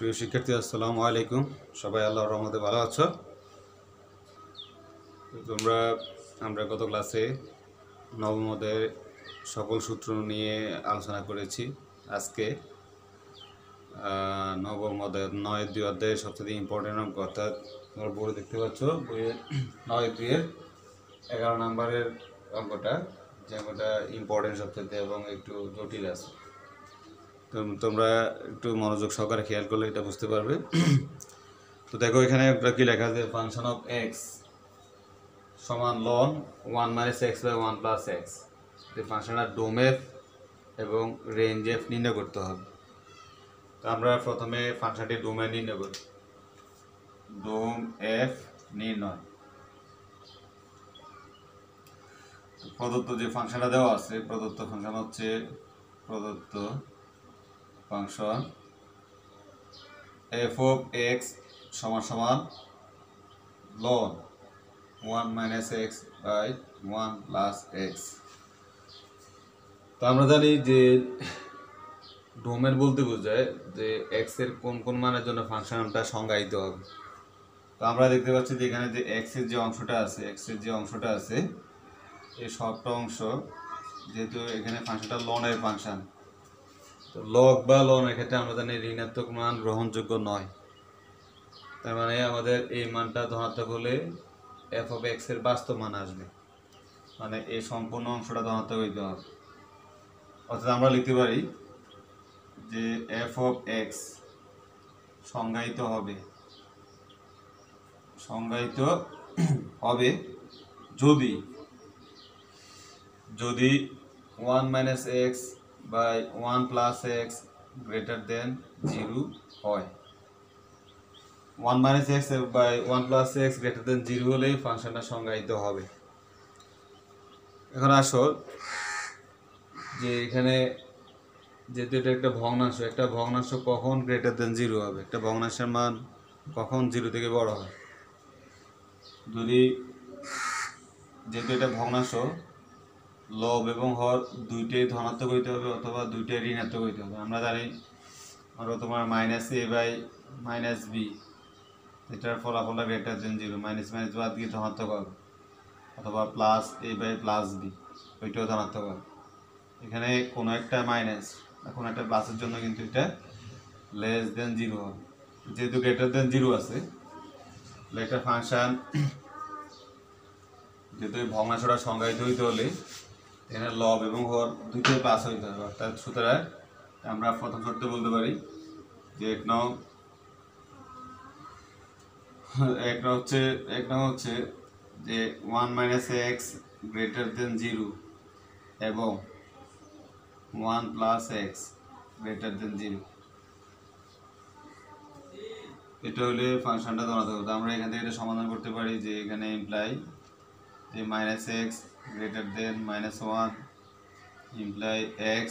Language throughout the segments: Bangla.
প্রিয় শিক্ষার্থী, আসসালামু আলাইকুম। সবাই আল্লাহর রহমতে ভালো আছো? আমরা গত ক্লাসে নবম অধ্যায়ের সকল সূত্র নিয়ে আলোচনা করেছি। আজকে নবম অধ্যায় 9-2 অধ্যায়ের সবচেয়ে ইম্পর্টেন্ট অঙ্ক, অর্থাৎ তোমরা বোর্ডে দেখতে পাচ্ছ বইয়ের 9-2-এর 11 নম্বরের অঙ্কটা, যে অঙ্কটা ইম্পর্টেন্ট সবচেয়ে এবং একটু জটিল আছে। তোমরা একটু মনোযোগ সহকারে খেয়াল করলে এটা বুঝতে পারবে। তো দেখো, এখানে একটা কি লেখা আছে, ফাংশন অফ এক্স সমান লন 1 - x বাই 1 প্লাস এক্স। এই ফাংশনটা ডোম এফ এবং রেঞ্জ এফ নির্ণয় করতে হবে। তো আমরা প্রথমে ফাংশনটি ডোমেন নির্ণয় করি। ডোম এফ নির্ণয়। প্রদত্ত যে ফাংশনটা দেওয়া আছে, প্রদত্ত ফাংশন হচ্ছে প্রদত্ত ফাংশন এফ অফ এক্স সমান সমান লন 1 - x বাই 1 প্লাস এক্স। তো আমরা জানি যে ডোমেন বলতে বোঝায় যে এক্স এর কোন কোন মানের জন্য ফাংশনটা সংজ্ঞায়িত হবে। তো আমরা দেখতে পাচ্ছি যে এখানে যে এক্স এর যে অংশটা আছে এই সবটা অংশ, যেহেতু এখানে ফাংশনটা লনের ফাংশন, তো লগ বা লনের ক্ষেত্রে আমরা জানি ঋণাত্মক মান গ্রহণযোগ্য নয়। তার মানে আমাদের এই মানটা ধনাত্মক হলে এফ অফ এক্স এর বাস্তব মান আসবে, মানে এই সম্পূর্ণ অংশটা ধনাত্মক হইতে হবে। অর্থাৎ আমরা লিখতে পারি যে এফ অফ এক্স সংজ্ঞায়িত হবে যদি 1 - x by 1 plus x greater than 0 হয়। 1 - x by 1 plus x greater than 0 হলেই ফাংশনটা সংজ্ঞায়িত হবে। এখন আসো যে এখানে যেহেতু এটা একটা ভগ্নাংশ কখন গ্রেটার দেন 0 হবে, একটা ভগ্নাংশের মান কখন 0 থেকে বড় হয়। যেহেতু এটা ভগ্নাংশ, লব এবং হর দুইটাই ধনাত্মক হইতে হবে অথবা দুইটাই ঋণাত্মক হইতে হবে। আমরা জানি তোমার -a বাই -b, এটার ফলাফলটা গ্রেটার দেন 0, মাইনাস মাইনাস বাদ দিয়ে ধনাত্মক হবে, অথবা +a বাই +b, ওইটাও ধনাত্মক হবে। এখানে কোনো একটা মাইনাস কোনো একটা প্লাসের জন্য কিন্তু এটা লেস দেন 0 হবে। যেহেতু গ্রেটার দেন 0 আছে, একটা ফাংশন যেহেতু এই ভগ্নাংশটা সংজ্ঞায়িত হইতে হলে এখানে লব এবং হর দুইটাই প্লাস হইতে হবে। অর্থাৎ সুতরাং আমরা প্রথম শর্তে বলতে পারি যে এক নং হচ্ছে যে 1 - x গ্রেটার দেন 0 এবং 1 প্লাস এক্স গ্রেটার দেন 0, এটা হলে ফাংশনটা ধনাত্মক হবে। আমরা এখান থেকে এটা সমাধান করতে পারি যে এখানে ইমপ্লাই যে -x greater than -1 imply x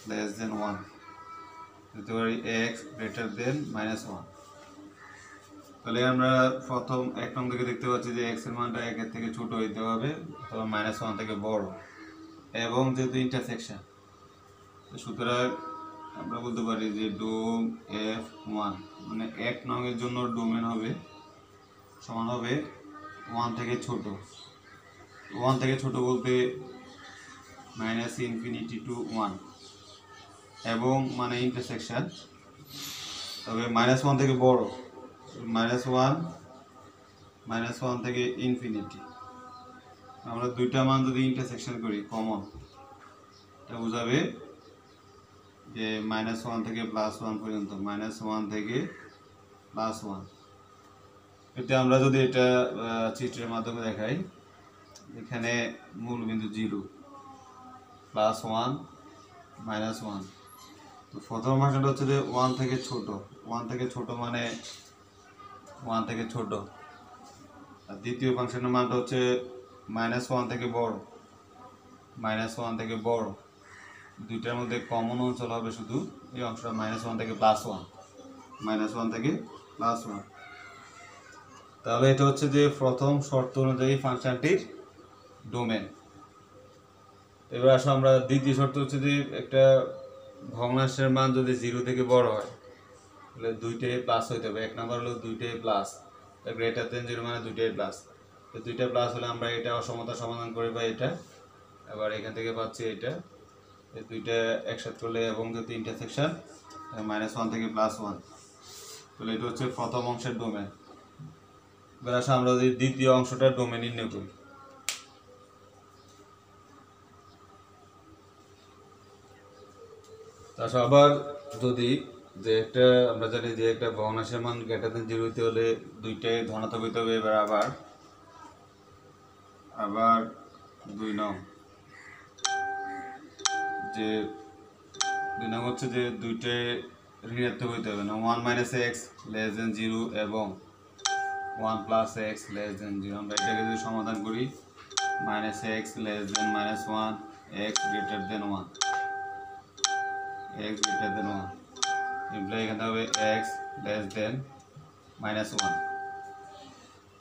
less than 1, দিতে পারি x গ্রেটার দেন -1। তাহলে আমরা প্রথম এক নং থেকে দেখতে পাচ্ছি যে x এর মানটা 1 এর থেকে ছোট হইতে হবে অথবা -1 থেকে বড়, এবং যেহেতু ইন্টারসেকশন, সুতরাং আমরা বলতে পারি যে ডোম F1 মানে 1 নং এর জন্য ডোমেন হবে সমান হবে 1 থেকে ছোট। 1 থেকে ছোট বলতে -∞ to 1, এবং মানে ইন্টারসেকশন, তবে -1 থেকে বড়, -1 থেকে ইনফিনিটি। আমরা দুইটা মান যদি ইন্টারসেকশন করি কমন, এটা বোঝাবে যে -1 থেকে +1 পর্যন্ত, -1 থেকে +1। এটা আমরা যদি এটা চিত্রের মাধ্যমে দেখাই, এখানে মূল বিন্দু 0, +1 -1। তো প্রথম ফাংশনটা হচ্ছে যে 1 থেকে ছোট মানে 1 থেকে ছোট, আর দ্বিতীয় ফাংশনের মানটা হচ্ছে -1 থেকে বড়, -1 থেকে বড়। দুইটার মধ্যে কমন অঞ্চল হবে শুধু এই অংশটা -1 থেকে +1, -1 থেকে +1। তাহলে এটা হচ্ছে যে প্রথম শর্ত অনুযায়ী ফাংশনটির ডোমেন। এবার আসো আমরা দ্বিতীয় শর্ত হচ্ছে যে একটা ভগ্নাংশের মান যদি 0 থেকে বড় হয়, তাহলে দুইটাই প্লাস হইতে হবে। এক নাম্বার হলো দুইটাই প্লাস, গ্রেটার দেন 0 মানে দুইটাই প্লাস। তো দুইটা প্লাস হলে আমরা এটা অসমতা সমাধান করে পাই এটা, আবার এখান থেকে পাচ্ছি এটা, এই দুইটা একসাথে করলে এবং যদি ইন্টারসেকশন -1 থেকে +1, তাহলে এটা হচ্ছে প্রথম অংশের ডোমেন। এবার আসলে আমরা যদি দ্বিতীয় অংশটার ডোমেন নির্ণয় করি, তাছাড়া আবার যদি যে একটা আমরা জানি যে একটা ভগ্নাংশের মান গ্রেটার দেন 0 হইতে হলে দুইটাই ধনাত্মক হইতে হবে। এবার আবার 2 নং যে 2 নং হচ্ছে যে দুইটাই ঋণাত্মক হইতে হবে না, 1 - x < 0 এবং 1 + x < 0। আমরা এটাকে যদি সমাধান করি -x < -1 x > 1 x > 1 ইমপ্লাই এখানে হবে x < -1।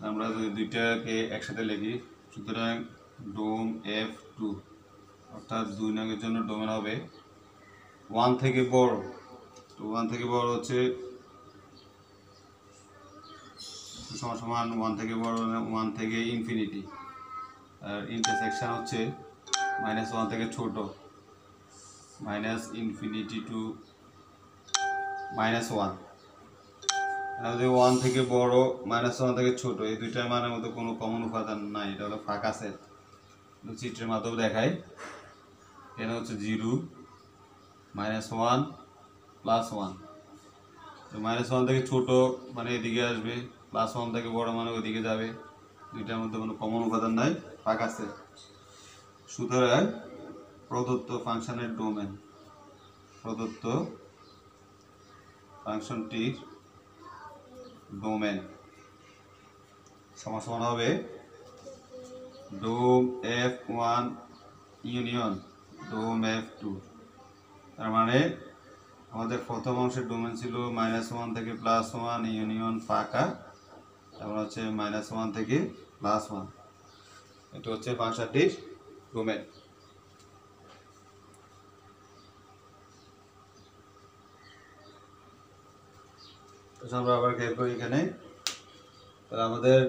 আমরা যদি দুইটাকে একসাথে লিখি, সুতরাং ডোম f2 অর্থাৎ 2 নংয়ের জন্য ডোমেন হবে 1 থেকে বড়। তো 1 থেকে বড় হচ্ছে সমান 1 থেকে বড় 1 থেকে ইনফিনিটি, আর ইন্টারসেকশন হচ্ছে -1 থেকে ছোট, -∞ টু -1। যদি 1 থেকে বড় -1 থেকে ছোট, এই দুইটার মানের মধ্যে কোনো কমন উপাদান নাই, এটা হলো ফাঁকা সেট। চিত্রের মাধ্যমে দেখাই, এটা হচ্ছে 0 -1 +1। তো -1 থেকে ছোট মানে এদিকে আসবে, +1 থেকে বড় মানে ওইদিকে যাবে, দুইটার মধ্যে কোনো কমন উপাদান নাই, ফাঁকা সেট। সুতরাং প্রদত্ত ফাংশনের ডোমেন, প্রদত্ত ফাংশনটির ডোমেন সমান হবে ডোম f1 ইউনিয়ন ডোম f2। তার মানে আমাদের প্রথম অংশের ডোমেন ছিল -1 থেকে +1 ইউনিয়ন ফাঁকা, তারপর হচ্ছে -1 থেকে +1। এটা হচ্ছে ফাংশনটির ডোমেন। আমরা আবার বের করি এখানে, তাহলে আমাদের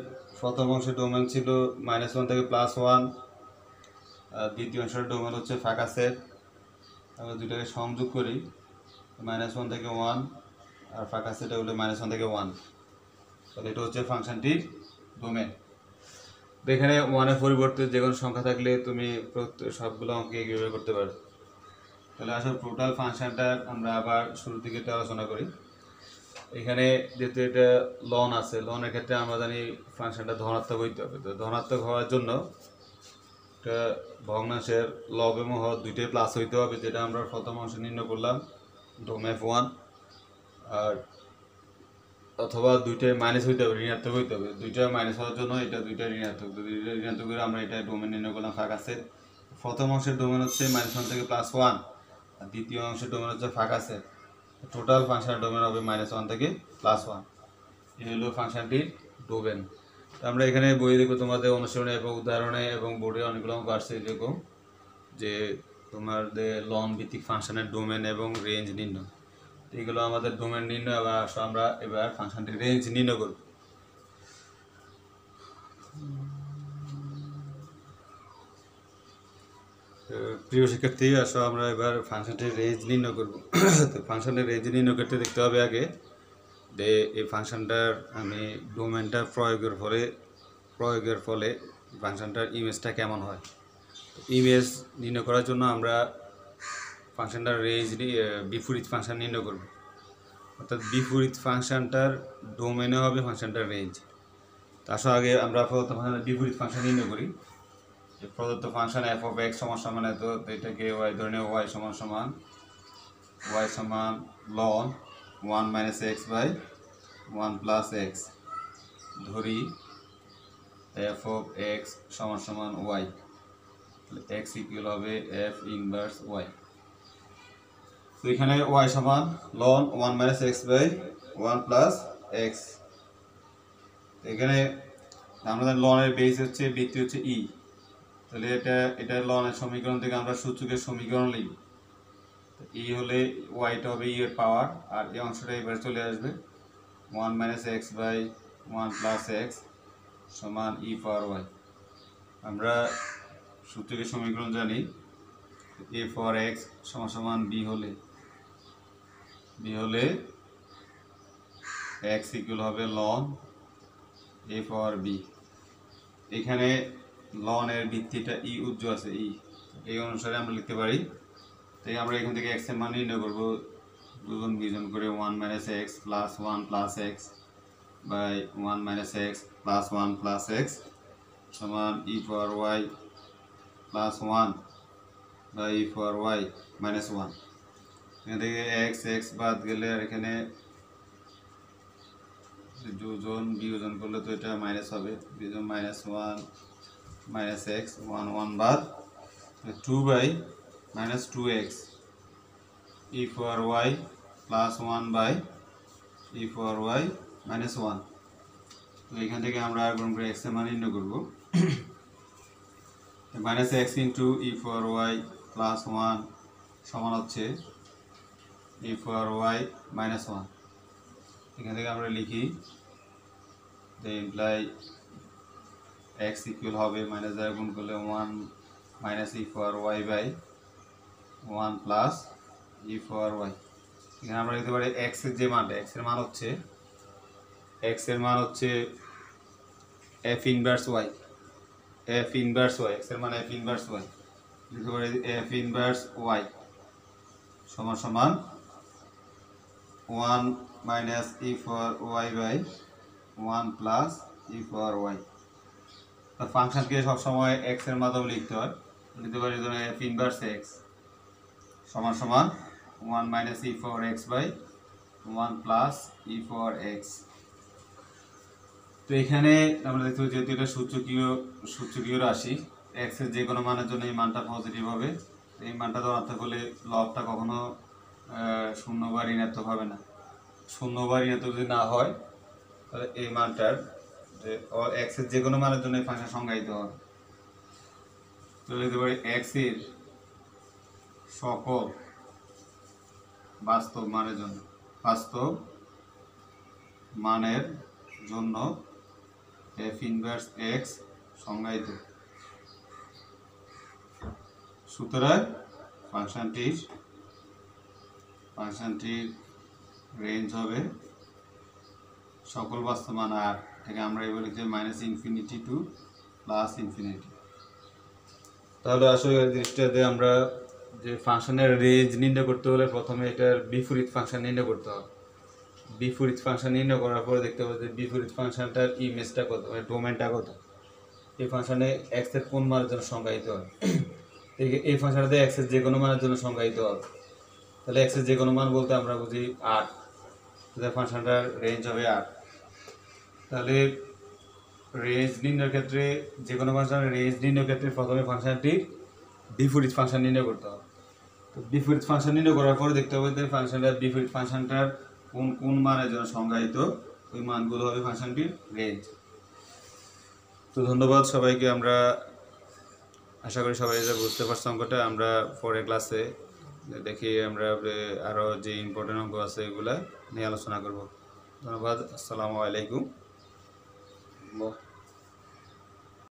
প্রথম অংশের ডোমেন ছিল -1 থেকে +1, দ্বিতীয় অংশের ডোমেন হচ্ছে ফাঁকা সেট। আমরা দুইটাকে সংযোগ করি, -1 থেকে 1 আর ফাঁকা সেট হলো -1 থেকে 1, তাহলে এটা হচ্ছে ফাংশনটির ডোমেন। তো এখানে 1 এর পরিবর্তে যে কোনো সংখ্যা থাকলে তুমি সবগুলো অঙ্কে কিভাবে করতে পারো। তাহলে আসলে টোটাল ফাংশনটা আমরা আবার শুরু থেকে এটা আলোচনা করি। এখানে যেহেতু এটা লন আছে, লনের ক্ষেত্রে আমরা জানি ফাংশনটা ধনাত্মক হইতে হবে। তো ধনাত্মক হওয়ার জন্য একটা ভগ্নাংশের লব এবং হর দুইটাই প্লাস হইতে হবে, যেটা আমরা প্রথম অংশ নির্ণয় করলাম ডোম f1, আর অথবা দুইটাই মাইনাস হইতে হবে, ঋণাত্মক হইতে হবে। দুইটা মাইনাস হওয়ার জন্য এটা দুইটা ঋণাত্মক, দুইটা ঋণাত্মক করে আমরা এটা ডোমেন নির্ণয় করলাম ফাঁকা সেট। প্রথম অংশের ডোমেন হচ্ছে -1 থেকে +1, আর দ্বিতীয় অংশের ডোমেন হচ্ছে ফাঁকা সেট। টোটাল ফাংশনের ডোমেন হবে -1 থেকে +1। এই হলো ফাংশনটির ডোমেন। আমরা এখানে বই দেখো তোমাদের অনুসরণে এবং উদাহরণে এবং বোর্ডে অনেকগুলো অঙ্ক আসছে এরকম যে তোমাদের লন ভিত্তিক ফাংশনের ডোমেন এবং রেঞ্জ নির্ণয়। এইগুলো আমাদের ডোমেন নির্ণয়, আবার আমরা এবার ফাংশনটির রেঞ্জ নির্ণয় করব। প্রিয় শিক্ষার্থী, আসো আমরা এবার ফাংশনটির রেঞ্জ নির্ণয় করব। তো ফাংশনের রেঞ্জ নির্ণয় করতে দেখতে হবে আগে যে এই ফাংশনটার আমি ডোমেনটা প্রয়োগের ফলে ফাংশনটার ইমেজটা কেমন হয়। ইমেজ নির্ণয় করার জন্য আমরা ফাংশনটার রেঞ্জ বিপরীত ফাংশন নির্ণয় করব, অর্থাৎ বিপরীত ফাংশনটার ডোমেনে হবে ফাংশনটার রেঞ্জ। তার আগে আমরা প্রদত্ত ফাংশনের বিপরীত ফাংশন নির্ণয় করি। প্রদত্ত ফাংশন f(x) সমান এত, এটাকে y ধরে নেব, y সমান ln 1 - x / 1 + x, ধরি f(x) সমান y, x ইকুয়াল হবে f ইনভার্স y। তো এখানে y সমান ln 1 - x / 1 + x। এখানে আমাদের ln এর বেস হচ্ছে, ভিত্তি হচ্ছে e, তাহলে এটা ln এর সমীকরণ থেকে আমরা সূচকের সমীকরণ লিখব। ই হলে ওয়াইটা হবে ই এর পাওয়ার, আর এই অংশটা এবারে চলে আসবে 1 minus x by 1 plus x সমান ই পাওয়ার ওয়াই। আমরা সূত্রের সমীকরণ জানি এ ফর এক্স সমান সমান বি হলে এক্স ইকুয়াল হবে লন এ ফর বি। এখানে লনের ভিত্তিটা ই উজ্জ আছে, এই অনুসারে আমরা লিখতে পারি। তাই আমরা এখান থেকে এক্স এর মান নির্ণয় করবো দুজন বিজন করে 1 minus x plus 1 plus x by 1 minus x plus 1 plus x সমান e power y plus 1 by e power y minus 1। এখান থেকে এক্স বাদ গেলে আর এখানে দুজন বিয়োজন করলে তো এটা মাইনাস হবে, বিয়োজন মাইনাস 1 মাইনাস এক্স 1 বাদ 2 by minus 2x e power y plus 1 by e power y minus 1। তো এখান থেকে আমরা গ্রহণ করে এক্স এর মান নির্ণয় করব। মাইনাস এক্স ইন্টু ই পাওয়ার ওয়াই প্লাস 1 সমান হচ্ছে ই পাওয়ার ওয়াই মাইনাস 1। এখান থেকে আমরা লিখি যে ইমপ্লাই এক্স ইকুয়াল হবে মাইনাস দ্বারা গুণ করলে 1 minus e power y by 1 plus e power y. এখানে আমরা লিখতে পারি এক্স এর যে মানটা, এক্স এর মান হচ্ছে এফ ইনভার্স ওয়াই, এক্স এর মান এফ ইনভার্স ওয়াই। লিখতে পারি এফ ইনভার্স ওয়াই সমান সমান 1 minus e power y by 1 plus e power y. ফাংশনকে সবসময় এক্স এর মাধ্যমে লিখতে হয়। লিখতে পারি এফ ইনভার্স এক্স সমান সমান 1 minus e power x by 1 plus e power x. তো এখানে আমরা দেখতে পাচ্ছি যেহেতু এটা সূচকীয় রাশি, এক্স এর যে কোনো মানের জন্য এই মানটা পজিটিভ হবে। এই মানটা ধনাত্মক হলে লবটা কখনো শূন্য বা ঋণাত্মক হবে না। শূন্য বা ঋণাত্মক যদি না হয় তাহলে এই মানটার যে এক্স এর যে কোনো মানের জন্য এই ফাংশন সংজ্ঞায়িত হবে। তো লিখতে পারি এক্স এর সকল বাস্তব মানের জন্য এফ ইনভার্স এক্স সংজ্ঞায়িত। সুতরাং ফাংশনটির রেঞ্জ হবে সকল বাস্তব মান আর থেকে আমরা এবার লিখতে minus infinity two plus infinity. তাহলে আসলে জিনিসটাতে আমরা যে ফাংশনের রেঞ্জ নির্ণয় করতে হলে প্রথমে এটার বিপরীত ফাংশন নির্ণয় করতে হবে। বিপরীত ফাংশন নির্ণয় করার পরে দেখতে হবে যে বিপরীত ফাংশনটার ইমেজটা কত, মানে ডোমেনটা কত, এই ফাংশনে এক্স এর কোন মানের জন্য সংজ্ঞায়িত হয়। এই ফাংশনটাতে এক্স এর যে কোনো মানের জন্য সংজ্ঞায়িত হবে। তাহলে এক্স এর যে কোনো মান বলতে আমরা বুঝি 8, তাহলে ফাংশনটার রেঞ্জ হবে 8। তাহলে রেঞ্জ নির্ণয়ের ক্ষেত্রে যে কোনো ফাংশনের রেঞ্জ নির্ণয়ের ক্ষেত্রে প্রথমে ফাংশনটির বিপরীত ফাংশন নির্ণয় করতে হবে। তো বিপরীত ফাংশন নির্ণয় করার পরে দেখতে হবে যে বিপরীত ফাংশনটার কোন মানের জন্য সংজ্ঞায়িত, ওই মানগুলো হবে ফাংশনটির রেঞ্জ। তো ধন্যবাদ সবাইকে। আমরা আশা করি সবাই বুঝতে পারছি অঙ্কটা। আমরা পরের ক্লাসে দেখি আমরা আরও যে ইম্পর্টেন্ট অঙ্ক আছে এগুলা নিয়ে আলোচনা করব। ধন্যবাদ। আসসালামু আলাইকুম।